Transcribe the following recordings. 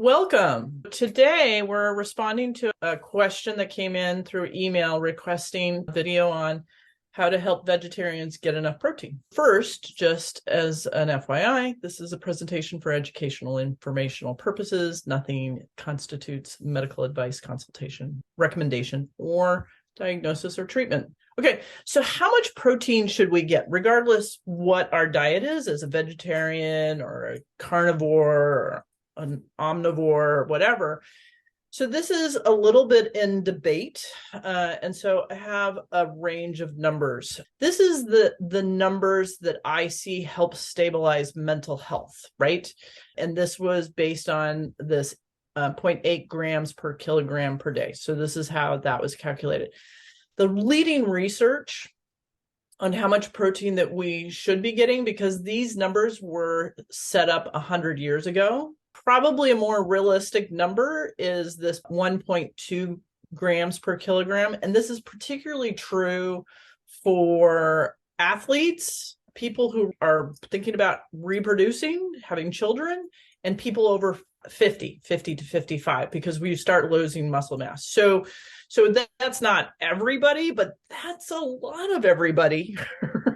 Welcome. Today, we're responding to a question that came in through email requesting a video on how to help vegetarians get enough protein. First, just as an FYI, this is a presentation for educational informational purposes. Nothing constitutes medical advice, consultation, recommendation, or diagnosis or treatment. Okay, so how much protein should we get, regardless what our diet is as a vegetarian or a carnivore or an omnivore or whatever? So this is a little bit in debate. And so I have a range of numbers. This is the numbers that I see help stabilize mental health, right? And this was based on this 0.8 grams per kilogram per day. So this is how that was calculated. The leading research on how much protein that we should be getting, because these numbers were set up 100 years ago. Probably a more realistic number is this 1.2 grams per kilogram. And this is particularly true for athletes, people who are thinking about reproducing, having children, and people over 50 to 55, because we start losing muscle mass. So that's not everybody, but that's a lot of everybody,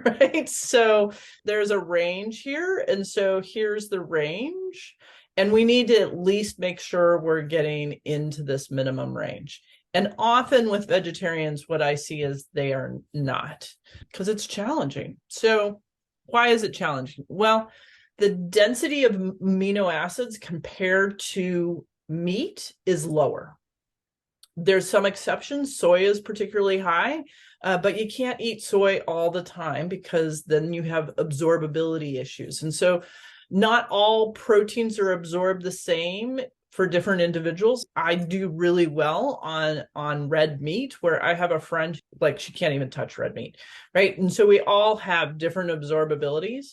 right? So there's a range here. And so here's the range. And we need to at least make sure we're getting into this minimum range. And often with vegetarians, what I see is they are not, because it's challenging. So why is it challenging? Well, the density of amino acids compared to meat is lower. There's some exceptions. Soy is particularly high, but you can't eat soy all the time because then you have absorbability issues. And so not all proteins are absorbed the same for different individuals. I do really well on red meat, where I have a friend, like, she can't even touch red meat, right? And so we all have different absorbabilities.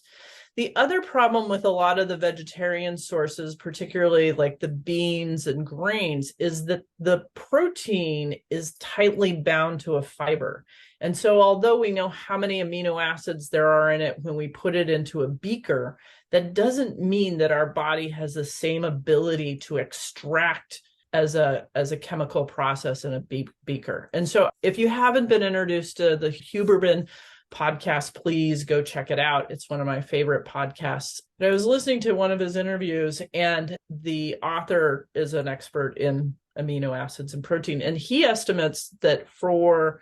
The other problem with a lot of the vegetarian sources, particularly like the beans and grains, is that the protein is tightly bound to a fiber. And so although we know how many amino acids there are in it when we put it into a beaker, that doesn't mean that our body has the same ability to extract as a chemical process in a beaker. And so if you haven't been introduced to the Huberman podcast, please go check it out. It's one of my favorite podcasts. I was listening to one of his interviews, and the author is an expert in amino acids and protein. And he estimates that for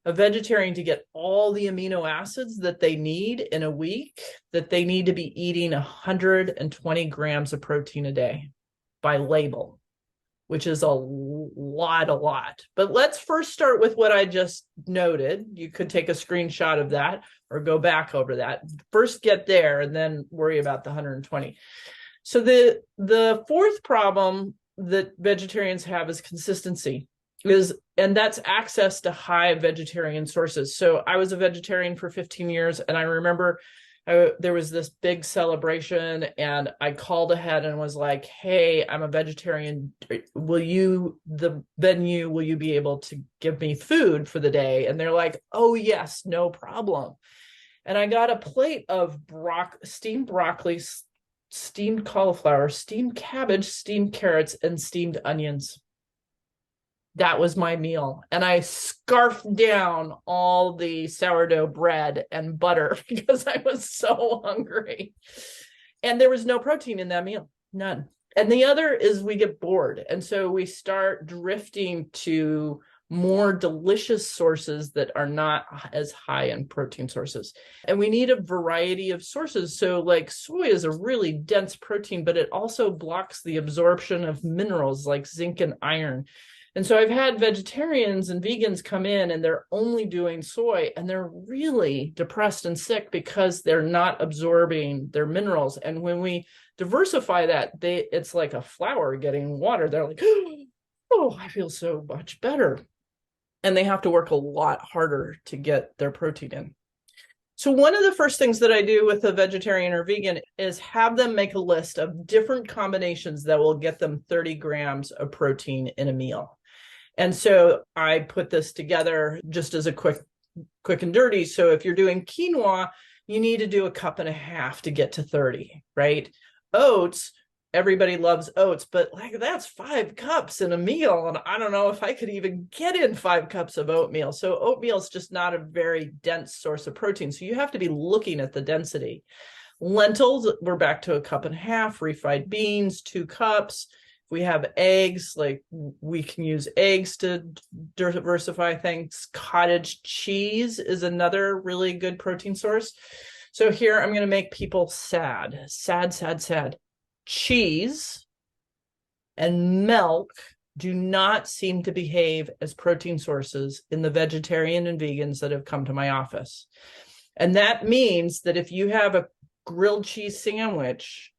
a vegetarian to get all the amino acids that they need in a week, that they need to be eating 120 grams of protein a day by label, which is a lot. But let's first start with what I just noted. You could take a screenshot of that or go back over that. First get there and then worry about the 120. So the fourth problem that vegetarians have is consistency. And that's access to high vegetarian sources. So I was a vegetarian for 15 years, and I remember there was this big celebration, and I called ahead and was like, hey, I'm a vegetarian. Will you be able to give me food for the day? And they're like, oh yes, no problem. And I got a plate of steamed broccoli, steamed cauliflower, steamed cabbage, steamed carrots, and steamed onions. That was my meal. And I scarfed down all the sourdough bread and butter because I was so hungry. And there was no protein in that meal, none. And the other is we get bored. And so we start drifting to more delicious sources that are not as high in protein sources. And we need a variety of sources. So like soy is a really dense protein, but it also blocks the absorption of minerals like zinc and iron. And so I've had vegetarians and vegans come in and they're only doing soy, and they're really depressed and sick because they're not absorbing their minerals. And when we diversify that, it's like a flower getting water. They're like, oh, I feel so much better. And they have to work a lot harder to get their protein in. So one of the first things that I do with a vegetarian or vegan is have them make a list of different combinations that will get them 30 grams of protein in a meal. And so I put this together just as a quick and dirty. So if you're doing quinoa, you need to do 1.5 cups to get to 30, right? Oats, everybody loves oats, but like that's 5 cups in a meal. And I don't know if I could even get in 5 cups of oatmeal. So oatmeal is just not a very dense source of protein. So you have to be looking at the density. Lentils, we're back to 1.5 cups. Refried beans, 2 cups. If we have eggs, like we can use eggs to diversify things. Cottage cheese is another really good protein source. So here I'm going to make people sad. Cheese and milk do not seem to behave as protein sources in the vegetarian and vegans that have come to my office. And that means that if you have a grilled cheese sandwich,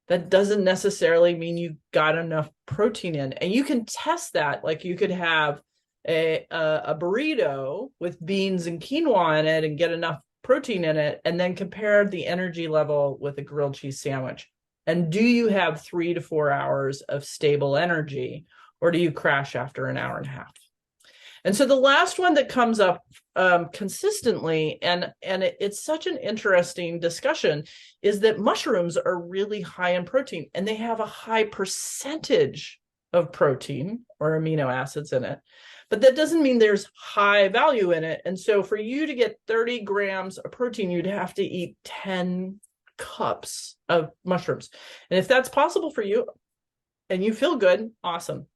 that doesn't necessarily mean you got enough protein in. And you can test that. Like you could have a burrito with beans and quinoa in it and get enough protein in it, and then compare the energy level with a grilled cheese sandwich. And do you have 3 to 4 hours of stable energy, or do you crash after an hour and a half? And so the last one that comes up consistently, and it's such an interesting discussion, is that mushrooms are really high in protein, and they have a high percentage of protein or amino acids in it. But that doesn't mean there's high value in it. And so for you to get 30 grams of protein, you'd have to eat 10 cups of mushrooms. And if that's possible for you and you feel good, awesome.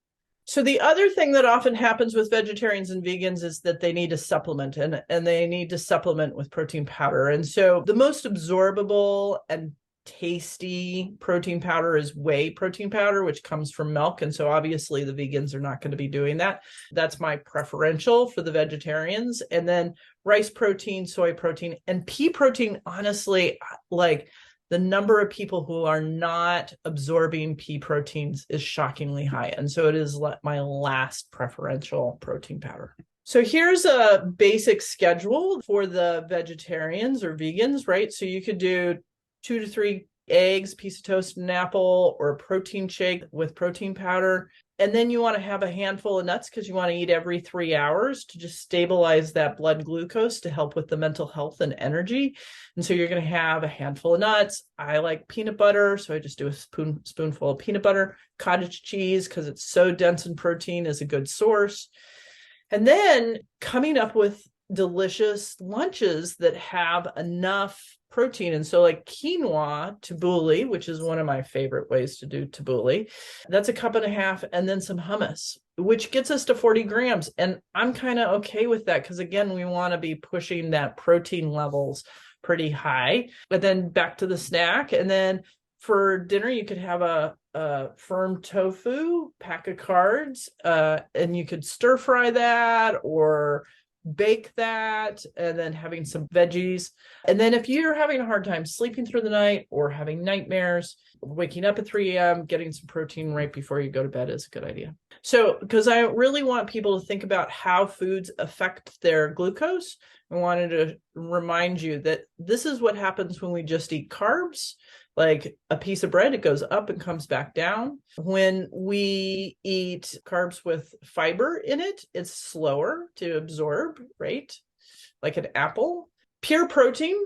So the other thing that often happens with vegetarians and vegans is that they need to supplement, and they need to supplement with protein powder. And so the most absorbable and tasty protein powder is whey protein powder, which comes from milk. And so obviously the vegans are not going to be doing that. That's my preferential for the vegetarians. And then rice protein, soy protein, and pea protein. Honestly, like the number of people who are not absorbing pea proteins is shockingly high. And so it is my last preferential protein powder. So here's a basic schedule for the vegetarians or vegans, right? So you could do 2 to 3 eggs, piece of toast, and an apple, or a protein shake with protein powder. And then you want to have a handful of nuts because you want to eat every 3 hours to just stabilize that blood glucose to help with the mental health and energy. And so you're going to have a handful of nuts. I like peanut butter, so I just do a spoonful of peanut butter. Cottage cheese, because it's so dense in protein, is a good source. And then coming up with delicious lunches that have enough protein. And so like quinoa tabbouleh, which is one of my favorite ways to do tabbouleh, that's 1.5 cups, and then some hummus, which gets us to 40 grams. And I'm kind of okay with that because, again, we want to be pushing that protein levels pretty high. But then back to the snack. And then for dinner, you could have a firm tofu, pack of cards, and you could stir fry that or bake that, and then having some veggies. And then if you're having a hard time sleeping through the night or having nightmares, waking up at 3 a.m., getting some protein right before you go to bed is a good idea. So, because I really want people to think about how foods affect their glucose, I wanted to remind you that this is what happens when we just eat carbs. Like a piece of bread, it goes up and comes back down. When we eat carbs with fiber in it, it's slower to absorb, right? Like an apple. Pure protein,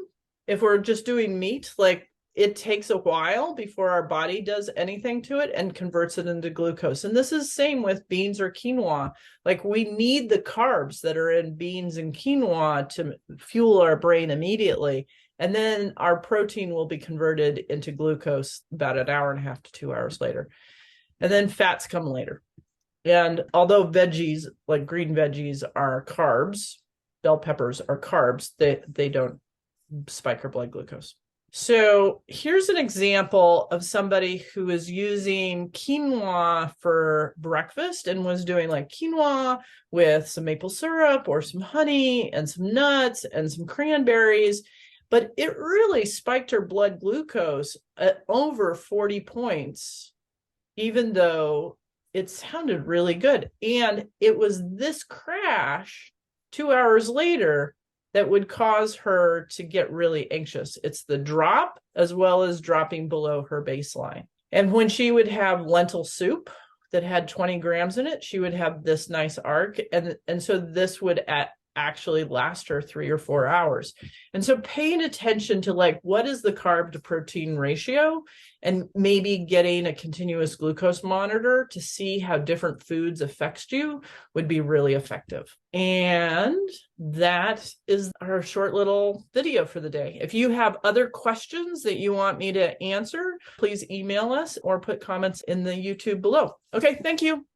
if we're just doing meat, like it takes a while before our body does anything to it and converts it into glucose. And this is the same with beans or quinoa. Like we need the carbs that are in beans and quinoa to fuel our brain immediately. And then our protein will be converted into glucose about 1.5 hours to 2 hours later. And then fats come later. And although veggies, like green veggies, are carbs, bell peppers are carbs, they don't spike our blood glucose. So here's an example of somebody who is using quinoa for breakfast and was doing like quinoa with some maple syrup or some honey and some nuts and some cranberries. But it really spiked her blood glucose at over 40 points, even though it sounded really good. And it was this crash 2 hours later that would cause her to get really anxious. It's the drop as well as dropping below her baseline. And when she would have lentil soup that had 20 grams in it, she would have this nice arc. And so this would actually last her 3 or 4 hours. And so paying attention to like, what is the carb to protein ratio, and maybe getting a continuous glucose monitor to see how different foods affect you would be really effective. And that is our short little video for the day. If you have other questions that you want me to answer, please email us or put comments in the YouTube below. Okay, thank you.